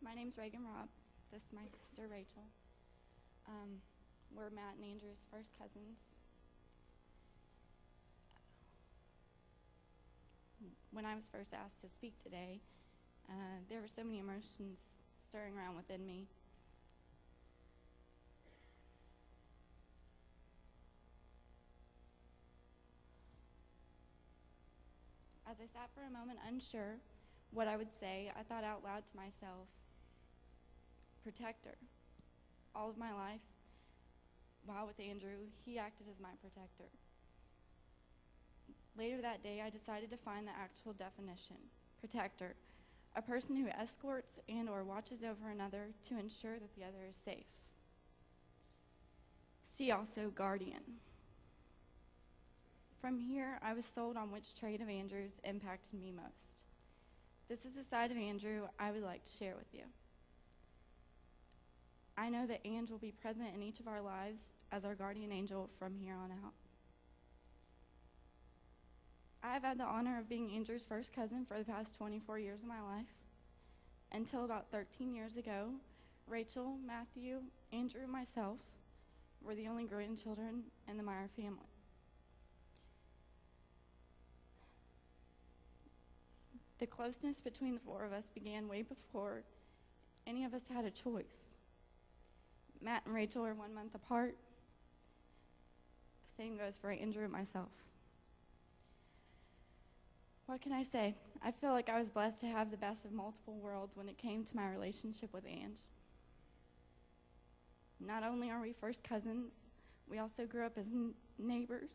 My name's Ragan Rob. This is my sister Rachel. We're Matt and Andrew's first cousins. When I was first asked to speak today, there were so many emotions stirring around within me. As I sat for a moment unsure what I would say, I thought out loud to myself, protector. All of my life, while with Andrew, he acted as my protector. Later that day, I decided to find the actual definition. Protector, a person who escorts and or watches over another to ensure that the other is safe. See also guardian. From here, I was sold on which trait of Andrew's impacted me most. This is a side of Andrew I would like to share with you. I know that Ange will be present in each of our lives as our guardian angel from here on out. I have had the honor of being Andrew's first cousin for the past 24 years of my life. Until about 13 years ago, Rachel, Matthew, Andrew, and myself were the only grandchildren in the Meyer family. The closeness between the four of us began way before any of us had a choice. Matt and Rachel are 1 month apart. Same goes for Andrew and myself. What can I say? I feel like I was blessed to have the best of multiple worlds when it came to my relationship with Ange. Not only are we first cousins, we also grew up as neighbors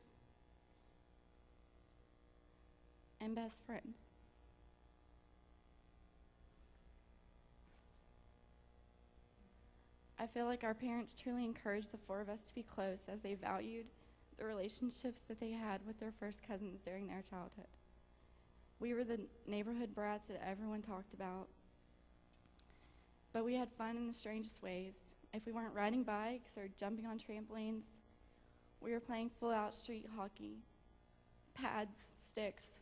and best friends. I feel like our parents truly encouraged the four of us to be close as they valued the relationships that they had with their first cousins during their childhood. We were the neighborhood brats that everyone talked about, but we had fun in the strangest ways. If we weren't riding bikes or jumping on trampolines, we were playing full-out street hockey, pads, sticks,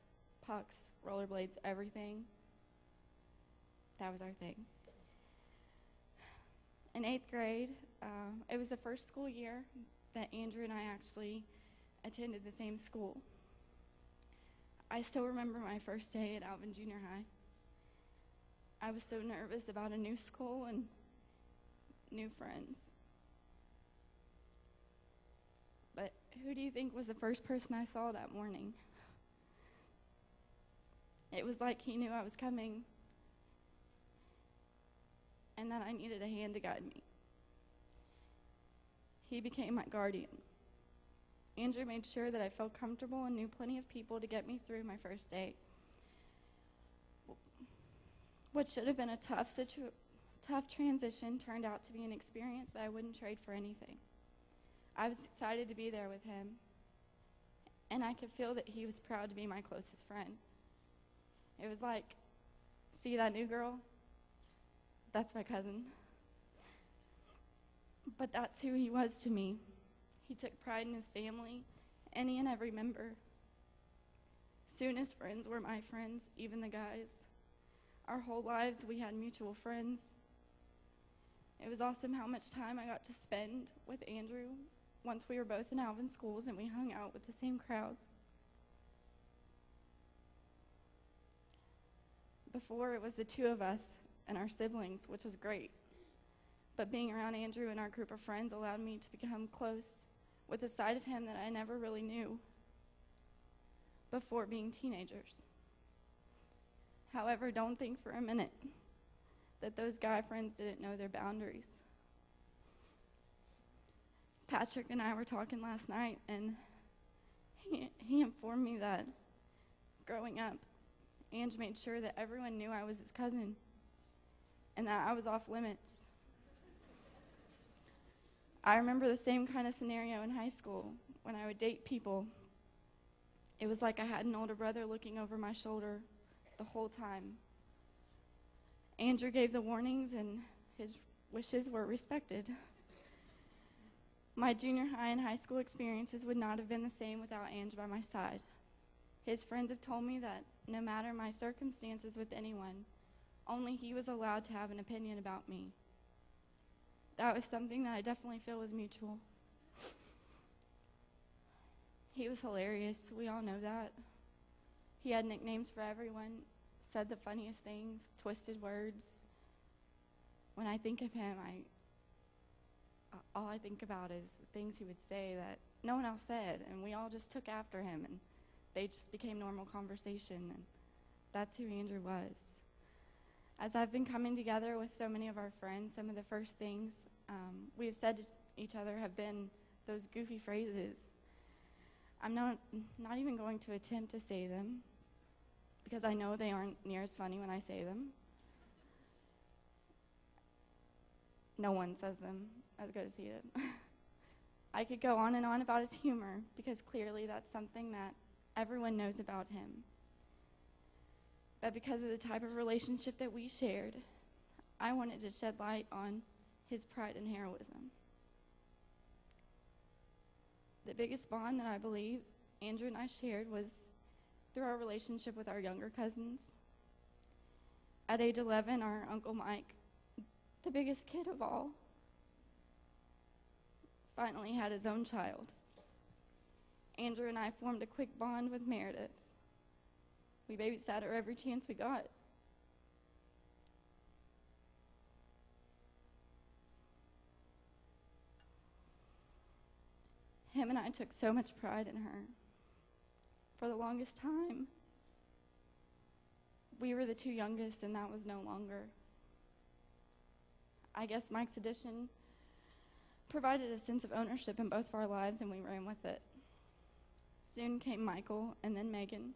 pucks, rollerblades, everything. That was our thing. In 8th grade, it was the first school year that Andrew and I actually attended the same school. I still remember my first day at Alvin Junior High. I was so nervous about a new school and new friends. But who do you think was the first person I saw that morning? It was like he knew I was coming and that I needed a hand to guide me. He became my guardian. Andrew made sure that I felt comfortable and knew plenty of people to get me through my first day. What should have been a tough transition turned out to be an experience that I wouldn't trade for anything. I was excited to be there with him, and I could feel that he was proud to be my closest friend. It was like, see that new girl? That's my cousin. But that's who he was to me. He took pride in his family, any and every member. Soon his friends were my friends, even the guys. Our whole lives we had mutual friends. It was awesome how much time I got to spend with Andrew once we were both in Alvin schools and we hung out with the same crowds. Before, it was the two of us and our siblings, which was great. But being around Andrew and our group of friends allowed me to become close with a side of him that I never really knew before being teenagers. However, don't think for a minute that those guy friends didn't know their boundaries. Patrick and I were talking last night, and he informed me that growing up, Ange made sure that everyone knew I was his cousin and that I was off limits. I remember the same kind of scenario in high school when I would date people. It was like I had an older brother looking over my shoulder the whole time. Andrew gave the warnings and his wishes were respected. My junior high and high school experiences would not have been the same without Ange by my side. His friends have told me that no matter my circumstances with anyone, only he was allowed to have an opinion about me. That was something that I definitely feel was mutual. He was hilarious. We all know that. He had nicknames for everyone, said the funniest things, twisted words. When I think of him, all I think about is the things he would say that no one else said, and we all just took after him, and they just became normal conversation, and that's who Andrew was. As I've been coming together with so many of our friends, some of the first things we've said to each other have been those goofy phrases. I'm not even going to attempt to say them, because I know they aren't near as funny when I say them. No one says them as good as he did. I could go on and on about his humor, because clearly that's something that everyone knows about him. But because of the type of relationship that we shared, I wanted to shed light on his pride and heroism. The biggest bond that I believe Andrew and I shared was through our relationship with our younger cousins. At age 11, our Uncle Mike, the biggest kid of all, finally had his own child. Andrew and I formed a quick bond with Meredith. We babysat her every chance we got. Him and I took so much pride in her. For the longest time, we were the two youngest, and that was no longer. I guess Mike's addition provided a sense of ownership in both of our lives, and we ran with it. Soon came Michael, and then Megan.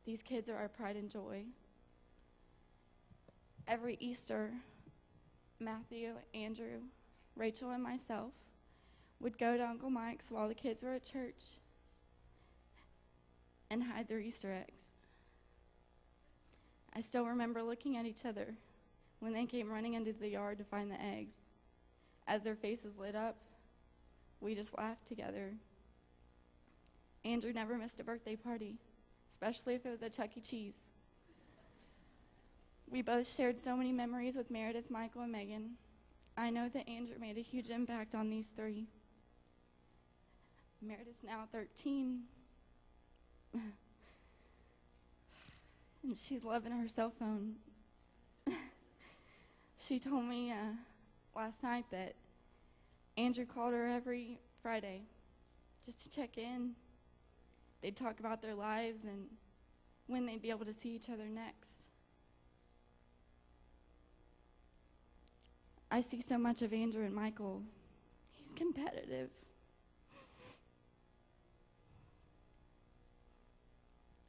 These kids are our pride and joy. Every Easter, Matthew, Andrew, Rachel, and myself would go to Uncle Mike's while the kids were at church and hide their Easter eggs. I still remember looking at each other when they came running into the yard to find the eggs. As their faces lit up, we just laughed together. Andrew never missed a birthday party, especially if it was at Chuck E. Cheese. We both shared so many memories with Meredith, Michael, and Megan. I know that Andrew made a huge impact on these three. Meredith's now 13. And she's loving her cell phone. She told me last night that Andrew called her every Friday just to check in. They'd talk about their lives and when they'd be able to see each other next. I see so much of Andrew and Michael. He's competitive.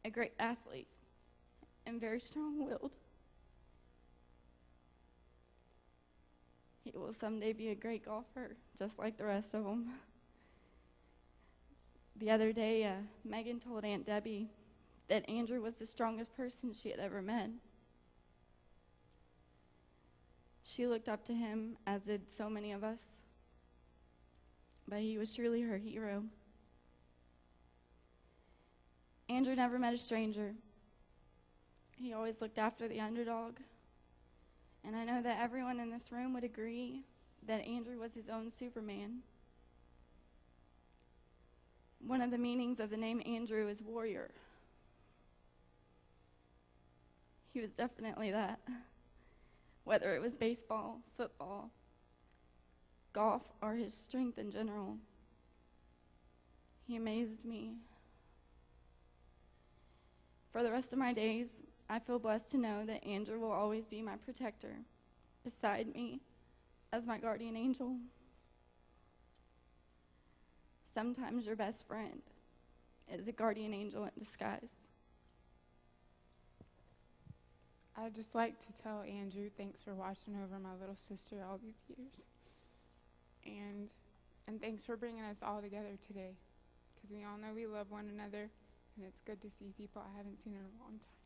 A great athlete and very strong-willed. He will someday be a great golfer, just like the rest of them. The other day, Megan told Aunt Debbie that Andrew was the strongest person she had ever met. She looked up to him, as did so many of us, but he was truly her hero. Andrew never met a stranger. He always looked after the underdog. And I know that everyone in this room would agree that Andrew was his own Superman. One of the meanings of the name Andrew is warrior. He was definitely that. Whether it was baseball, football, golf, or his strength in general, he amazed me. For the rest of my days, I feel blessed to know that Andrew will always be my protector, beside me as my guardian angel. Sometimes your best friend is a guardian angel in disguise. I'd just like to tell Andrew, thanks for watching over my little sister all these years. And thanks for bringing us all together today, because we all know we love one another, and it's good to see people I haven't seen in a long time.